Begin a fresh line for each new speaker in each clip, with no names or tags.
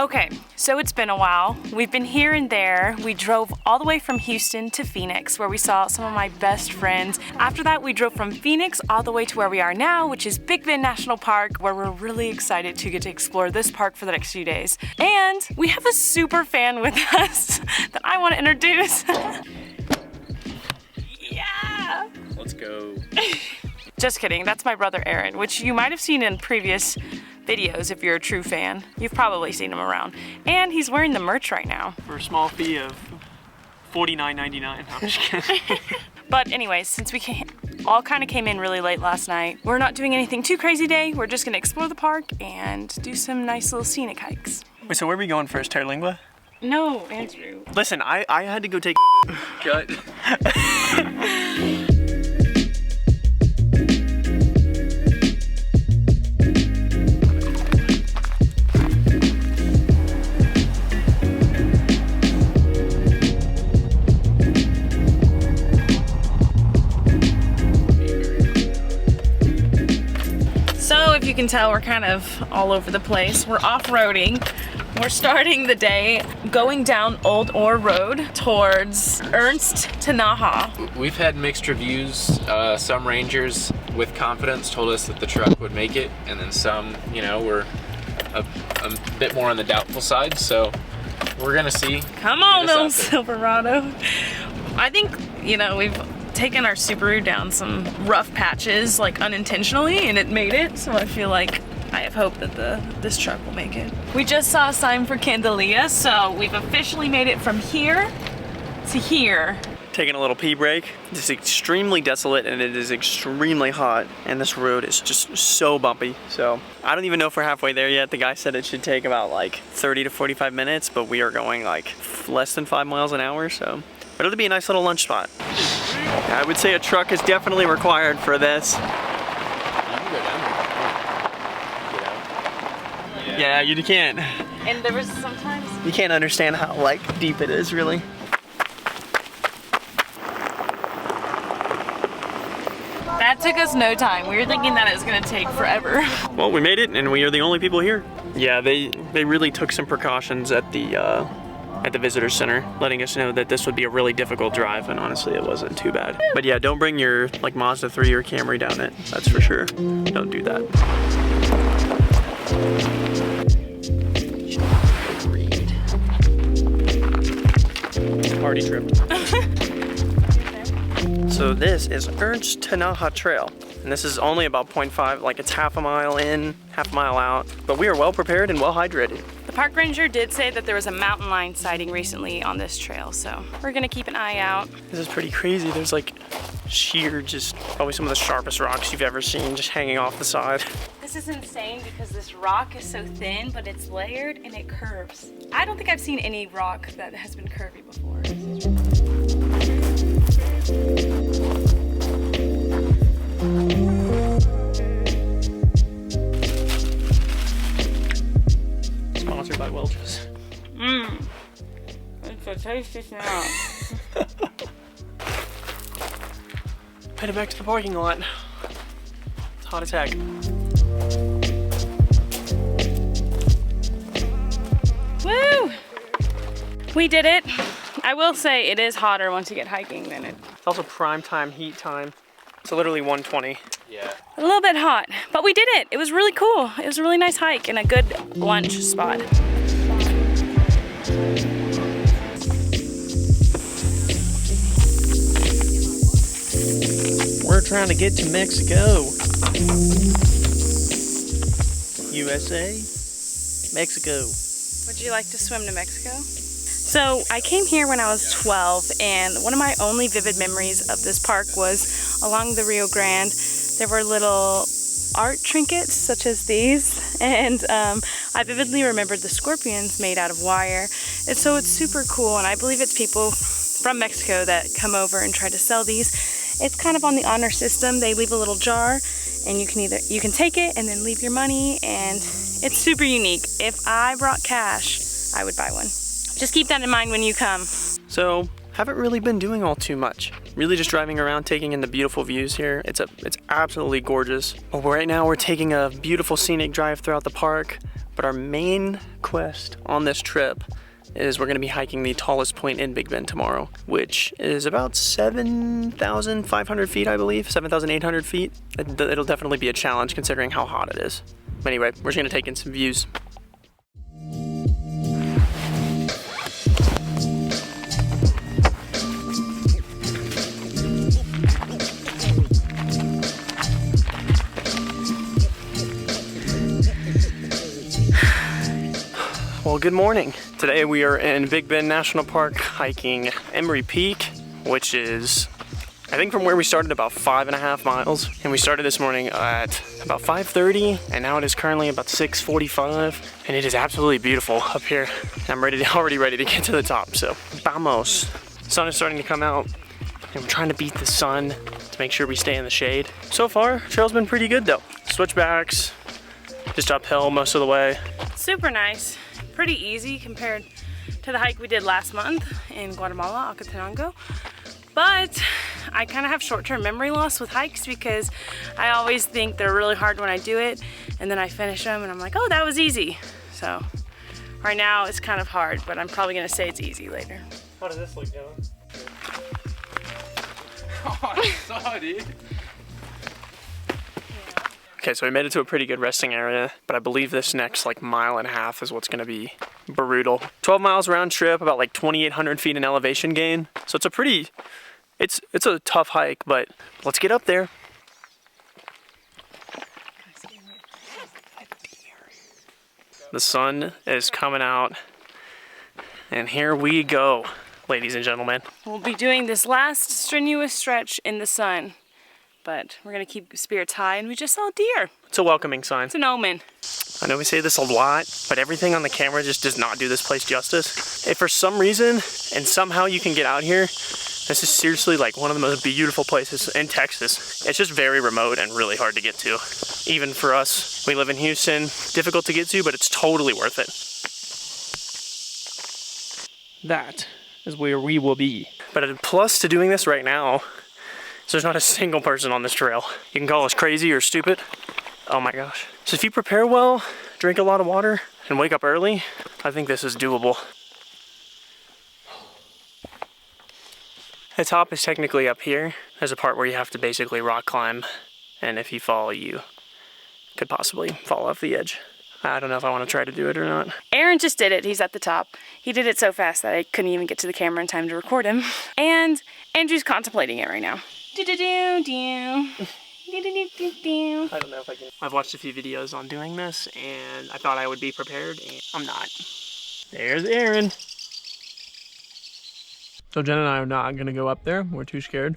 Okay, so it's been a while. We've been here and there. We drove all the way from Houston to Phoenix, where we saw some of my best friends. After that, we drove from Phoenix all the way to where we are now, which is Big Bend National Park, where we're really excited to get to explore this park for the next few days. And we have a super fan with us that I want to introduce. Yeah!
Let's go.
Just kidding, that's my brother Aron, which you might have seen in previous videos if you're a true fan. You've probably seen him around. And he's wearing the merch right now.
For a small fee of $49.99. I'm just kidding.
But anyways, since we all kind of came in really late last night, we're not doing anything too crazy today. We're just gonna explore the park and do some nice little scenic hikes.
Wait, so where are we going first? Terlingua?
No, Andrew.
Listen, I had to go take
Cut.
If you can tell, we're kind of all over the place. We're off-roading. We're starting the day going down Old Ore Road towards Ernst Tanaja.
We've had mixed reviews. Some rangers with confidence told us that the truck would make it, and then some, you know, were a bit more on the doubtful side, so we're gonna see.
Come on, old Silverado. I think, you know, we've taken our Subaru down some rough patches, like unintentionally, and it made it, so I feel like I have hope that this truck will make it. We just saw a sign for Candelia, so we've officially made it from here to here.
Taking a little pee break. It's extremely desolate and it is extremely hot, and this road is just so bumpy. So I don't even know if we're halfway there yet. The guy said it should take about like 30 to 45 minutes, but we are going like less than 5 miles an hour, so. But it'll be a nice little lunch spot. I would say a truck is definitely required for this.
You can go down there.
Yeah, you can't.
And there was sometimes...
You can't understand how like deep it is, really.
That took us no time. We were thinking that it was gonna take forever.
Well, we made it and we are the only people here. Yeah, they really took some precautions at the visitor center, letting us know that this would be a really difficult drive, and honestly it wasn't too bad. But yeah, don't bring your like Mazda 3 or Camry down it, that's for sure. Don't do that. Party trip. So this is Ernst Tanaja Trail, and this is only about 0.5, like it's half a mile in, half a mile out, but we are well prepared and well hydrated.
The park ranger did say that there was a mountain lion sighting recently on this trail, so we're gonna keep an eye out.
This is pretty crazy. There's like sheer, just probably some of the sharpest rocks you've ever seen just hanging off the side.
This is insane because this rock is so thin, but it's layered and it curves. I don't think I've seen any rock that has been curvy before. Sponsored by Welch's. Mmm. It's a tasty snack.
Headed back to the parking lot. It's hot as heck.
Woo! We did it. I will say it is hotter once you get hiking than it.
It's also prime time, heat time. It's literally 120.
Yeah.
A little bit hot, but we did it. It was really cool. It was a really nice hike and a good lunch spot.
We're trying to get to Mexico. USA, Mexico.
Would you like to swim to Mexico? So I came here when I was 12, and one of my only vivid memories of this park was along the Rio Grand. There were little art trinkets such as these, and I vividly remembered the scorpions made out of wire. And so it's super cool, and I believe it's people from Mexico that come over and try to sell these. It's kind of on the honor system. They leave a little jar, and you can take it and then leave your money, and it's super unique. If I brought cash, I would buy one. Just keep that in mind when you come.
So, haven't really been doing all too much. Really just driving around, taking in the beautiful views here. It's absolutely gorgeous. Well, right now we're taking a beautiful scenic drive throughout the park. But our main quest on this trip is we're gonna be hiking the tallest point in Big Bend tomorrow, which is about 7,500 feet, I believe, 7,800 feet. It'll definitely be a challenge considering how hot it is. But anyway, we're just gonna take in some views. Well, good morning. Today we are in Big Bend National Park hiking Emmery Peak, which is, I think from where we started, about 5.5 miles. And we started this morning at about 5:30, and now it is currently about 6:45, and it is absolutely beautiful up here. I'm already ready to get to the top, so vamos. The sun is starting to come out, and we're trying to beat the sun to make sure we stay in the shade. So far, trail's been pretty good though. Switchbacks, just uphill most of the way.
Super nice. Pretty easy compared to the hike we did last month in Guatemala, Acatenango. But I kind of have short-term memory loss with hikes because I always think they're really hard when I do it, and then I finish them and I'm like, oh, that was easy. So right now it's kind of hard, but I'm probably gonna say it's easy later.
How does this look, Dylan?
Oh, I saw it, dude.
Okay, so we made it to a pretty good resting area, but I believe this next like 1.5 miles is what's gonna be brutal. 12 miles round trip, about like 2,800 feet in elevation gain. So it's a pretty, it's a tough hike, but let's get up there. The sun is coming out, and here we go, ladies and gentlemen.
We'll be doing this last strenuous stretch in the sun, but we're gonna keep spirits high, and we just saw deer.
It's a welcoming sign.
It's an omen.
I know we say this a lot, but everything on the camera just does not do this place justice. If for some reason, and somehow you can get out here, this is seriously like one of the most beautiful places in Texas. It's just very remote and really hard to get to. Even for us, we live in Houston, difficult to get to, but it's totally worth it. That is where we will be. But a plus to doing this right now, so there's not a single person on this trail. You can call us crazy or stupid. Oh my gosh. So if you prepare well, drink a lot of water, and wake up early, I think this is doable. The top is technically up here. There's a part where you have to basically rock climb, and if you fall, you could possibly fall off the edge. I don't know if I want to try to do it or not.
Aaron just did it. He's at the top. He did it so fast that I couldn't even get to the camera in time to record him. And Andrew's contemplating it right now.
I don't know if I can. I've watched a few videos on doing this, and I thought I would be prepared, and I'm not. There's Aaron. So Jen and I are not gonna go up there. We're too scared.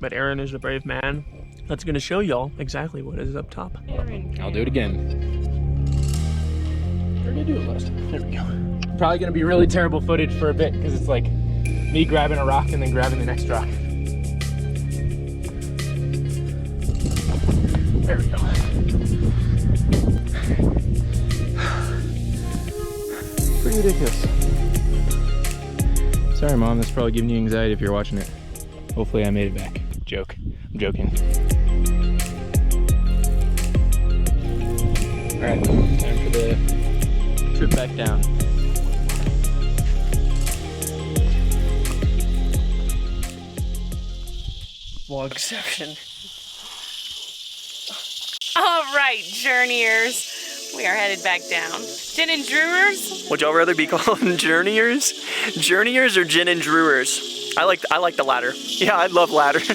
But Aaron is a brave man that's gonna show y'all exactly what is up top.
Aaron.
I'll do it again. Where did I do it last time? There we go. Probably gonna be really terrible footage for a bit because it's like me grabbing a rock and then grabbing the next rock. There we go. Pretty ridiculous. Sorry, Mom, that's probably giving you anxiety if you're watching it. Hopefully I made it back. Joke. I'm joking. Alright, time for the trip back down.
Vlogception.
All right, journeyers. We are headed back down. Gin and Drewers?
Would y'all rather be called journeyers? Journeyers or gin and drewers? I like the latter. Yeah, I love ladders.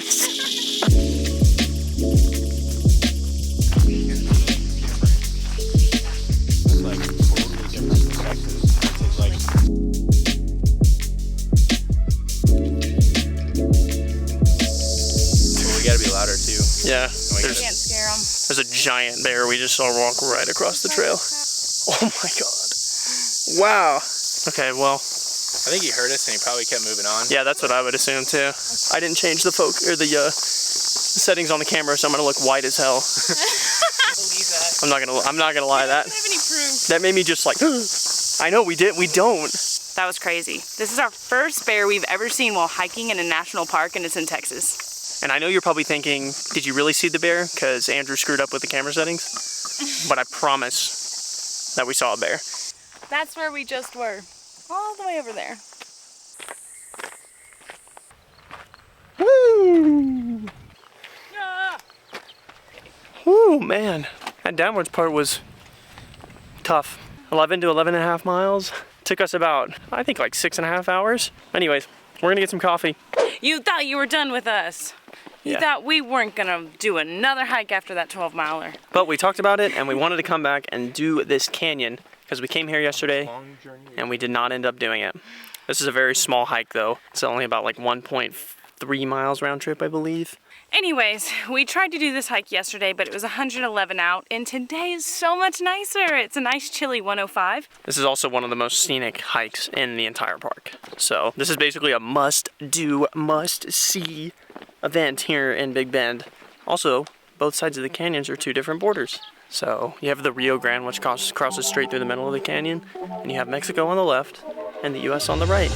Yeah,
You can't scare them.
there's a giant bear we just saw walk right across the trail. Oh my god. Wow. Okay, well.
I think he heard us and he probably kept moving on.
Yeah, that's what I would assume too. I didn't change the settings on the camera, so I'm gonna look white as hell. I'm not gonna lie.
I don't have any proof.
That made me just like, I know we don't.
That was crazy. This is our first bear we've ever seen while hiking in a national park, and it's in Texas.
And I know you're probably thinking, did you really see the bear? Because Andrew screwed up with the camera settings. But I promise, that we saw a bear.
That's where we just were. All the way over there.
Woo! Woo, man. That downwards part was tough. 11 to 11 and a half miles. Took us about, I think, like 6.5 hours. Anyways, we're gonna get some coffee.
You thought you were done with us. You
Yeah.
thought we weren't gonna do another hike after that 12-miler.
But we talked about it and we wanted to come back and do this canyon because we came here yesterday and we did not end up doing it. This is a very small hike though. It's only about like 1.3 miles round trip, I believe.
Anyways, we tried to do this hike yesterday, but it was 111 out, and today is so much nicer. It's a nice chilly 105.
This is also one of the most scenic hikes in the entire park. So this is basically a must-do, must-see event here in Big Bend. Also, both sides of the canyons are two different borders. So you have the Rio Grand, which crosses straight through the middle of the canyon, and you have Mexico on the left and the US on the right.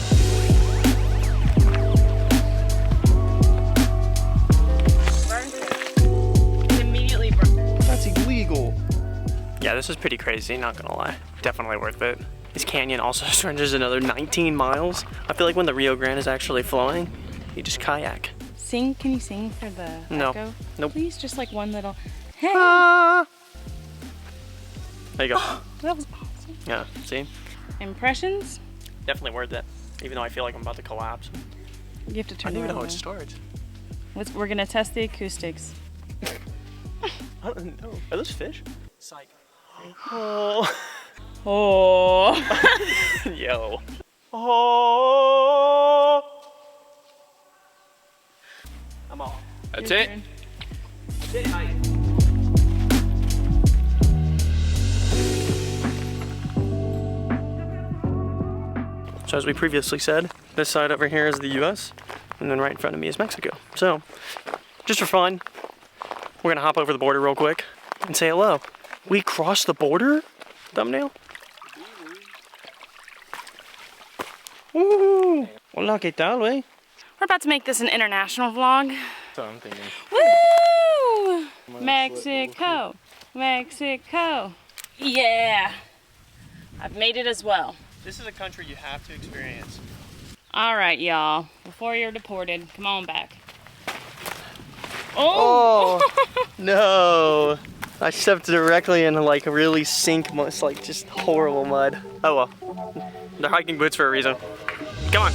Immediately burned.
That's illegal. Yeah, this is pretty crazy, not gonna lie. Definitely worth it. This canyon also stretches another 19 miles. I feel like when the Rio Grande is actually flowing, you just kayak.
Sing, can you sing for the
No.
echo?
Nope.
Please, just like one little, hey.
Ah! There you go.
That was awesome.
Yeah, see?
Impressions?
Definitely worth it. Even though I feel like I'm about to collapse.
You have to
I
turn
don't even
around.
know how it starts.
We're gonna test the acoustics.
I don't know. Are those fish? Psych. Oh.
Oh.
Yo. Oh. I'm off.
That's
Your
it.
turn.
So as we previously said, this side over here is the US, and then right in front of me is Mexico. So, just for fun, we're gonna hop over the border real quick and say hello. We crossed the border? Thumbnail? Ooh. Hola, ¿qué tal, güey?
We're about to make this an international vlog.
That's what I'm thinking.
Woo! Mexico, Mexico. Yeah. I've made it as well.
This is a country you have to experience.
All right, y'all. Before you're deported, come on back. Oh!
No! I stepped directly into like really sink, like just horrible mud. Oh well. They're hiking boots for a reason. Come on.